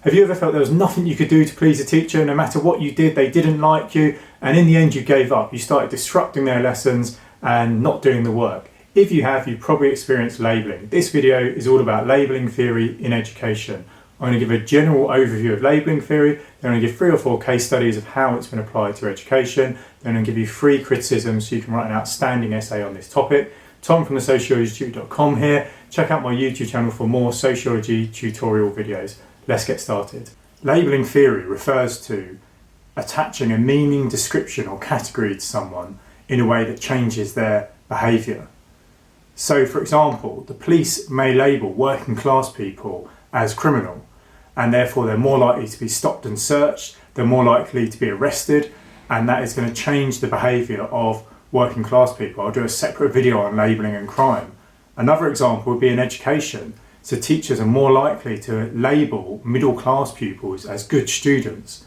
Have you ever felt there was nothing you could do to please a teacher? No matter what you did, they didn't like you, and in the end you gave up. You started disrupting their lessons and not doing the work. If you have, you've probably experienced labelling. This video is all about labelling theory in education. I'm going to give a general overview of labelling theory, then I'm going to give 3 or 4 case studies of how it's been applied to education, then I'm going to give you 3 criticisms so you can write an outstanding essay on this topic. Tom from thesociologytutor.com here. Check out my YouTube channel for more sociology tutorial videos. Let's get started. Labelling theory refers to attaching a meaning, description or category to someone in a way that changes their behaviour. So for example, the police may label working class people as criminal, and therefore they're more likely to be stopped and searched, they're more likely to be arrested, and that is going to change the behaviour of working class people. I'll do a separate video on labelling and crime. Another example would be in education. So teachers are more likely to label middle class pupils as good students.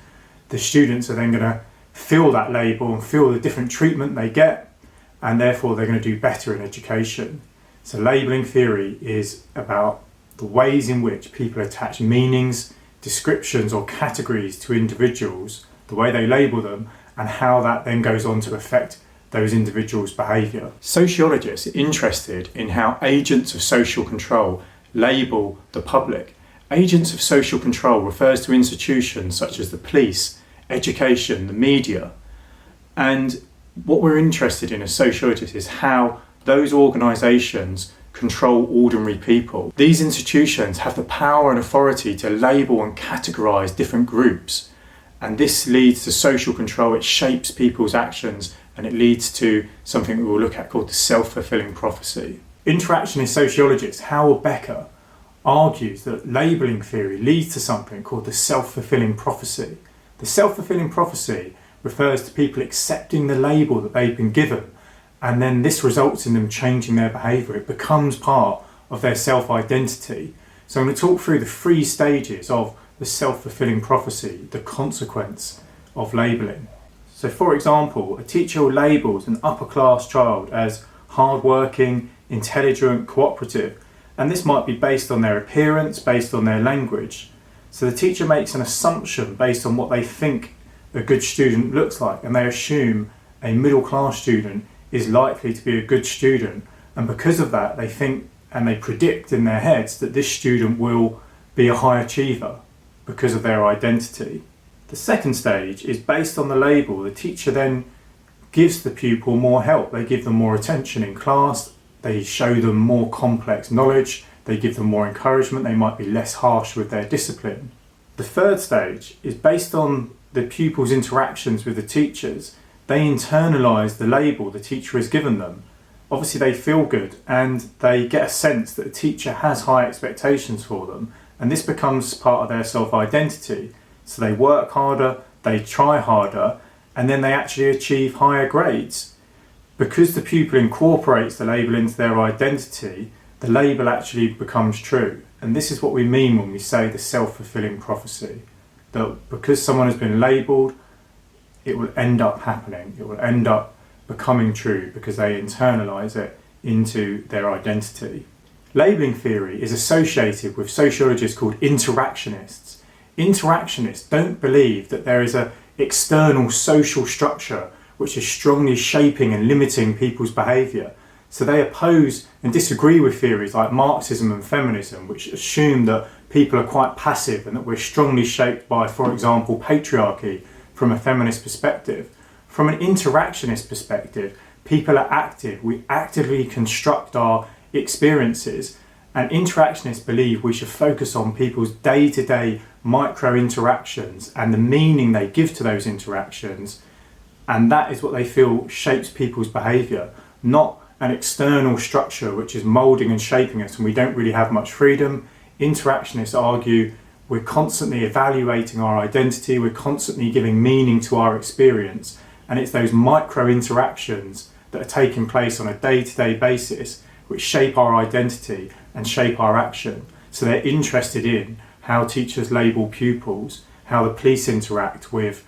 The students are then going to feel that label and feel the different treatment they get, and therefore they're going to do better in education. So labelling theory is about the ways in which people attach meanings, descriptions or categories to individuals, the way they label them, and how that then goes on to affect those individuals' behaviour. Sociologists are interested in how agents of social control label the public. Agents of social control refers to institutions such as the police, education, the media, and what we're interested in as sociologists is how those organisations control ordinary people. These institutions have the power and authority to label and categorise different groups, and this leads to social control. It shapes people's actions and it leads to something we will look at called the self-fulfilling prophecy. Interactionist sociologist Howard Becker argues that labelling theory leads to something called the self-fulfilling prophecy. The self-fulfilling prophecy refers to people accepting the label that they've been given, and then this results in them changing their behaviour. It becomes part of their self-identity. So I'm going to talk through the 3 stages of the self-fulfilling prophecy, the consequence of labelling. So for example, a teacher labels an upper class child as hard-working, intelligent, cooperative, and this might be based on their appearance, based on their language. So the teacher makes an assumption based on what they think a good student looks like, and they assume a middle class student is likely to be a good student, and because of that they think and they predict in their heads that this student will be a high achiever because of their identity. The second stage is based on the label. The teacher then gives the pupil more help. They give them more attention in class, they show them more complex knowledge, they give them more encouragement, they might be less harsh with their discipline. The third stage is based on the pupil's interactions with the teachers. They internalise the label the teacher has given them. Obviously they feel good and they get a sense that the teacher has high expectations for them, and this becomes part of their self-identity. So they work harder, they try harder, and then they actually achieve higher grades. Because the pupil incorporates the label into their identity, the label actually becomes true. And this is what we mean when we say the self-fulfilling prophecy. That because someone has been labelled, it will end up happening. It will end up becoming true because they internalise it into their identity. Labelling theory is associated with sociologists called interactionists. Interactionists don't believe that there is an external social structure which is strongly shaping and limiting people's behaviour. So they oppose and disagree with theories like Marxism and feminism, which assume that people are quite passive and that we're strongly shaped by, for example, patriarchy from a feminist perspective. From an interactionist perspective, people are active. We actively construct our experiences, and interactionists believe we should focus on people's day-to-day micro interactions and the meaning they give to those interactions, and that is what they feel shapes people's behaviour, not an external structure which is moulding and shaping us and we don't really have much freedom. Interactionists argue we're constantly evaluating our identity, we're constantly giving meaning to our experience, and it's those micro interactions that are taking place on a day-to-day basis which shape our identity and shape our action. So they're interested in how teachers label pupils, how the police interact with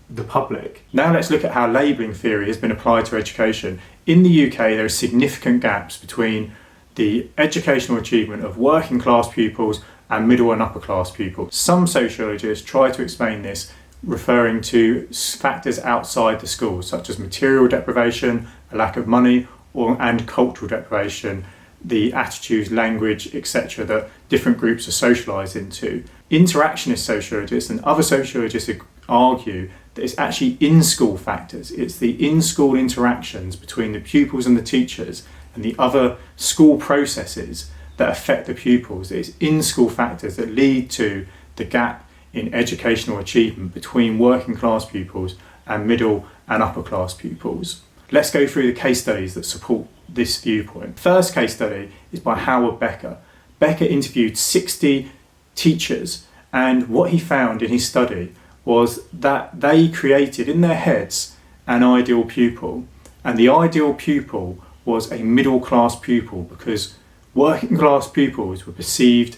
the public. Now let's look at how labelling theory has been applied to education. In the UK, there are significant gaps between the educational achievement of working class pupils and middle and upper class pupils. Some sociologists try to explain this referring to factors outside the school, such as material deprivation, a lack of money, and cultural deprivation, the attitudes, language, etc. that different groups are socialised into. Interactionist sociologists and other sociologists argue that it's actually in-school factors. It's the in-school interactions between the pupils and the teachers and the other school processes that affect the pupils. It's in-school factors that lead to the gap in educational achievement between working class pupils and middle and upper class pupils. Let's go through the case studies that support this viewpoint. First case study is by Howard Becker. Becker interviewed 60 teachers, and what he found in his study was that they created in their heads an ideal pupil, and the ideal pupil was a middle class pupil because working class pupils were perceived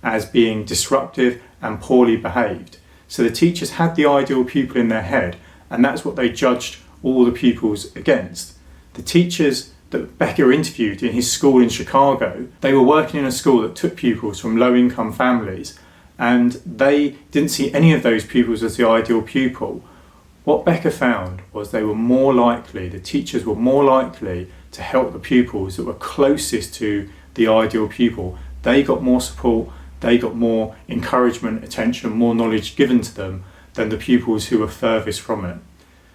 as being disruptive and poorly behaved. So the teachers had the ideal pupil in their head, and that's what they judged all the pupils against. The teachers that Becker interviewed in his school in Chicago, they were working in a school that took pupils from low-income families, and they didn't see any of those pupils as the ideal pupil. What Becker found was the teachers were more likely to help the pupils that were closest to the ideal pupil. They got more support, they got more encouragement, attention, more knowledge given to them than the pupils who were furthest from it.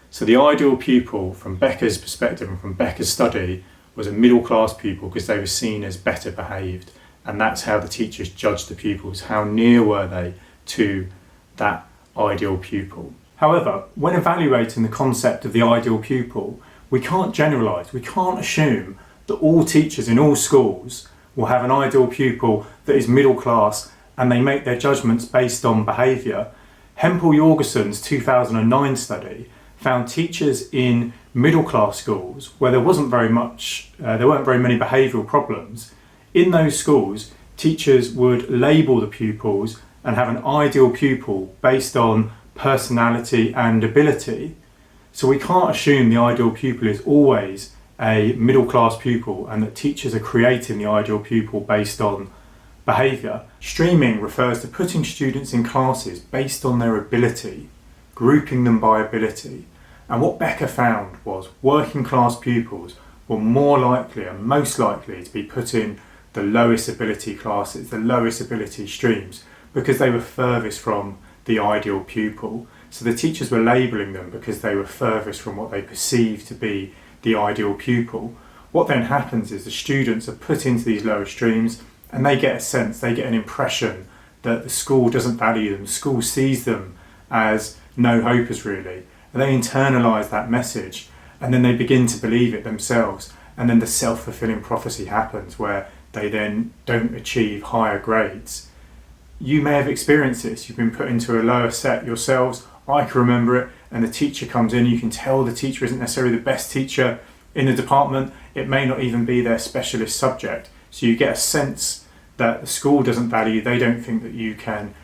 So the ideal pupil from Becker's perspective and from Becker's study was a middle class pupil because they were seen as better behaved, and that's how the teachers judged the pupils. How near were they to that ideal pupil? However, when evaluating the concept of the ideal pupil, we can't generalise. We can't assume that all teachers in all schools will have an ideal pupil that is middle class and they make their judgments based on behaviour. Hempel-Jorgensen's 2009 study found teachers in middle class schools where there weren't very many behavioural problems. In those schools, teachers would label the pupils and have an ideal pupil based on personality and ability. So we can't assume the ideal pupil is always a middle class pupil and that teachers are creating the ideal pupil based on behaviour. Streaming refers to putting students in classes based on their ability, grouping them by ability. And what Becker found was working class pupils were more likely and most likely to be put in the lowest ability classes, the lowest ability streams, because they were furthest from the ideal pupil. So the teachers were labelling them because they were furthest from what they perceived to be the ideal pupil. What then happens is the students are put into these lower streams and they get an impression that the school doesn't value them, the school sees them as no hopers really. And they internalise that message and then they begin to believe it themselves, and then the self-fulfilling prophecy happens where they then don't achieve higher grades. You may have experienced this. You've been put into a lower set yourselves. I can remember it, and the teacher comes in. You can tell the teacher isn't necessarily the best teacher in the department. It may not even be their specialist subject. So you get a sense that the school doesn't value, they don't think that you can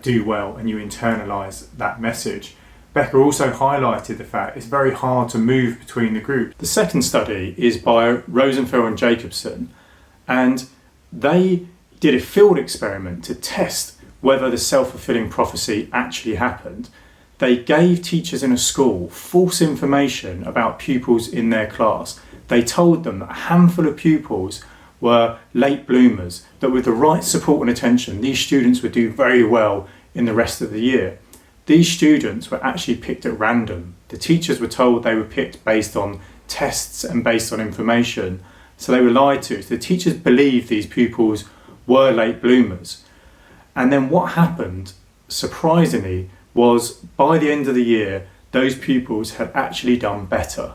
do well, and you internalise that message. Becker also highlighted the fact it's very hard to move between the groups. The second study is by Rosenfeld and Jacobson, and they did a field experiment to test whether the self-fulfilling prophecy actually happened. They gave teachers in a school false information about pupils in their class. They told them that a handful of pupils were late bloomers, that with the right support and attention, these students would do very well in the rest of the year. These students were actually picked at random. The teachers were told they were picked based on tests and based on information. So they were lied to. So the teachers believed these pupils were late bloomers. And then what happened, surprisingly, was by the end of the year, those pupils had actually done better.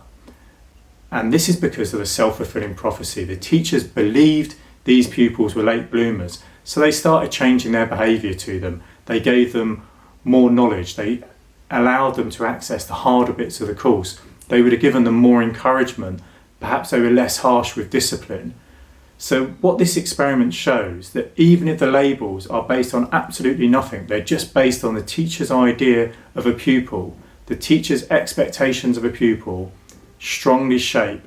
And this is because of the self-fulfilling prophecy. The teachers believed these pupils were late bloomers. So they started changing their behaviour to them. They gave them more knowledge. They allowed them to access the harder bits of the course. They would have given them more encouragement. Perhaps they were less harsh with discipline. So what this experiment shows, that even if the labels are based on absolutely nothing, they're just based on the teacher's idea of a pupil, the teacher's expectations of a pupil strongly shape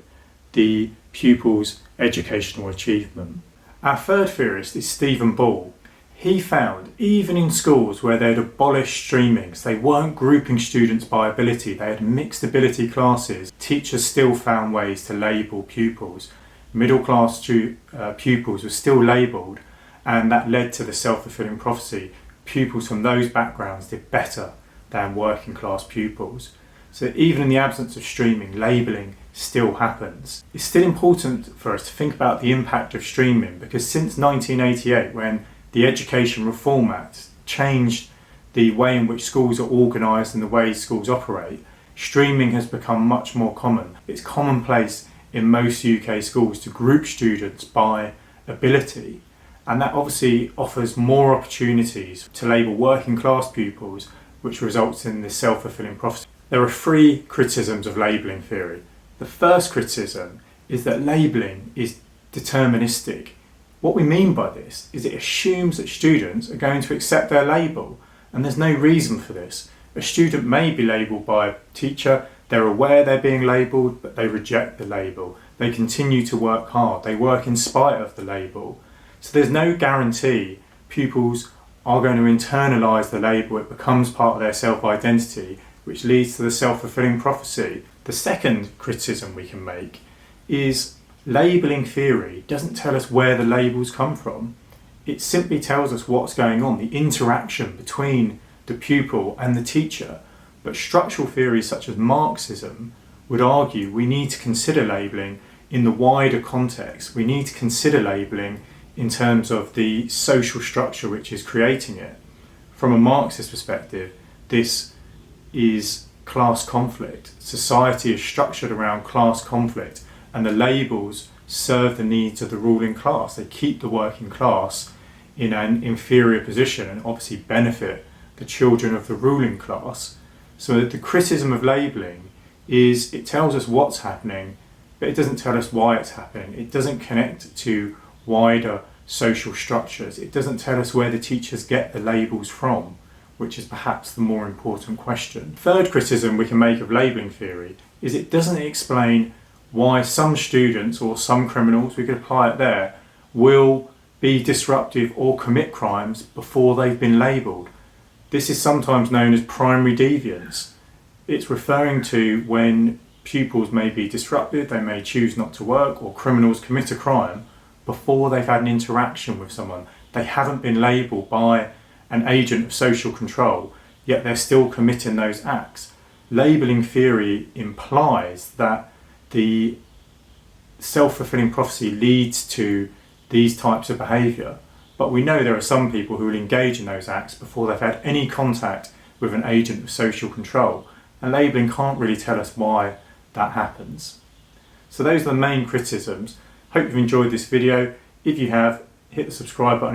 the pupil's educational achievement. Our third theorist is Stephen Ball. He found, even in schools where they'd abolished streaming, so they weren't grouping students by ability, they had mixed ability classes, teachers still found ways to label pupils. Middle class pupils were still labelled, and that led to the self-fulfilling prophecy. Pupils from those backgrounds did better than working class pupils. So even in the absence of streaming, labelling still happens. It's still important for us to think about the impact of streaming, because since 1988, when the Education Reform Act changed the way in which schools are organised and the way schools operate, streaming has become much more common. It's commonplace in most UK schools to group students by ability, and that obviously offers more opportunities to label working class pupils, which results in this self-fulfilling prophecy. There are three criticisms of labelling theory. The first criticism is that labelling is deterministic. What we mean by this is it assumes that students are going to accept their label, and there's no reason for this. A student may be labelled by a teacher, they're aware they're being labelled, but they reject the label. They continue to work hard, they work in spite of the label. So there's no guarantee pupils are going to internalise the label, it becomes part of their self-identity, which leads to the self-fulfilling prophecy. The second criticism we can make is labelling theory doesn't tell us where the labels come from. It simply tells us what's going on, the interaction between the pupil and the teacher. But structural theories such as Marxism would argue we need to consider labelling in the wider context. We need to consider labelling in terms of the social structure which is creating it. From a Marxist perspective, this is class conflict. Society is structured around class conflict, and the labels serve the needs of the ruling class. They keep the working class in an inferior position and obviously benefit the children of the ruling class. So the criticism of labelling is it tells us what's happening, but it doesn't tell us why it's happening. It doesn't connect to wider social structures. It doesn't tell us where the teachers get the labels from, which is perhaps the more important question. Third criticism we can make of labelling theory is it doesn't explain why some students or some criminals, we could apply it there, will be disruptive or commit crimes before they've been labelled. This is sometimes known as primary deviance. It's referring to when pupils may be disrupted, they may choose not to work, or criminals commit a crime before they've had an interaction with someone. They haven't been labelled by an agent of social control, yet they're still committing those acts. Labelling theory implies that the self-fulfilling prophecy leads to these types of behaviour, but we know there are some people who will engage in those acts before they've had any contact with an agent of social control, and labelling can't really tell us why that happens. So those are the main criticisms. Hope you've enjoyed this video. If you have, hit the subscribe button